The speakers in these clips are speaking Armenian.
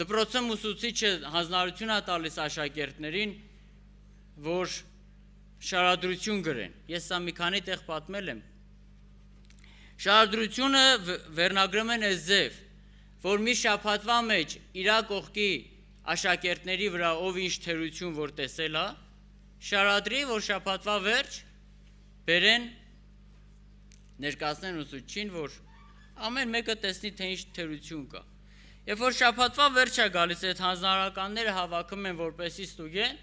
Դպրոցում ուսուցիչը հանձնարարություն է տալիս աշակերտներին, որ շարադրություն գրեն։ Ես սա մի քանի տեղ պատմել եմ։ Շարադրությունը վերնագրում են այս ձև, որ մի շաբաթվա մեջ իրա կողքի աշակերտների վրա ով ինչ թերություն որ տեսել է, շարադրի, որ շաբաթվա վերջ բերեն ներկայացնեն ուսուցչին, որ ամեն մեկը տեսնի, թե ինչ թերություն կա։ Երբ որ շաբաթվա վերջ է գալիս, այդ հանձնարարականները հավաքում են, որպեսզի ստուգեն,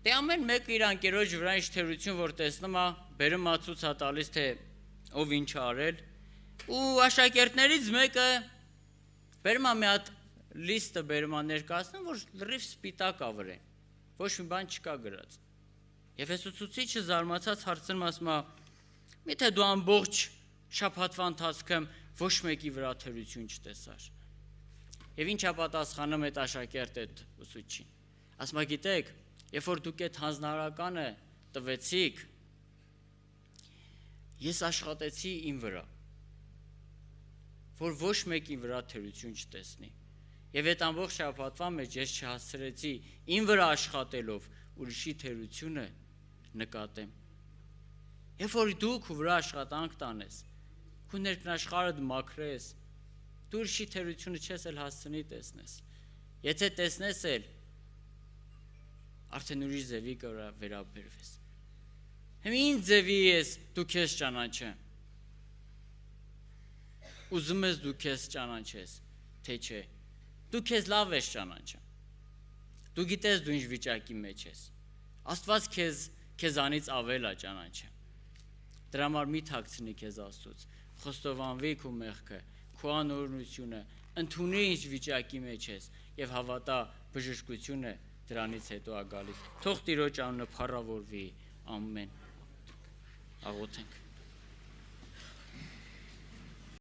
դե ամեն մեկը իր անկերոջ վրա ինչ թերություն որ տեսնում է, բերում է ցույց է տալիս, թե ով ինչ է արել, ու աշակերտներից մեկը բերում է մի հատ լիստը բերում է ներկայացնում, որ լրիվ սպիտակ է վրան, ոչ մի բան չկա գրած։ Եվ այս ուսուցիչը զարմացած հարցնում ասում է, միթե դու ամբողջ շաբաթվա ընթացքում ոչ մեկի վրա թերություն չտեսար։ Եվ ինչ է պատասխանում այդ աշակերտը այդ ուսուցչին։ Ասում է, գիտեք, երբ որ դուք այդ հանձնարարականը տվեցիք, ես աշխատեցի իմ վրա, որ ոչ մեկի վրա թերություն չտեսնի։ Եվ այդ ամբողջ շաբաթվա մեջ ես չհասցրեցի իմ վրա աշխատելով ուրիշի թերությունը նկատեմ։ Երբ որ դու քո վրա աշխատանք տանես, քո ներքնաշխարհդ մաքրես, դու ուրիշի թերությունը չես էլ հասցնի տեսնես։ Եթե տեսնես էլ, արդեն ուրիշ ձևի վերաբերվես։ Հիմա ինչ ձևի ես դու քեզ ճանաչեմ։ Ուզում ես դու քեզ ճանաչես, թե չէ։ Դու քեզ լավ ես ճանաչում։ Դու գիտես դու ինչ վիճակի մեջ ես։ Աստված քեզանից ավել է ճանաչում։ Դրա համար մի թաքցնի քեզ Աստծուց, խոստովանվի քո մեղքը, քո անօրենությունը, ընդունի ինչ վիճակի մեջ ես եւ հավատա բժշկությունը դրանից հետո է գալիս։ Թող Տիրոջ անունը փառավորվի, ամեն։ Աղոթենք։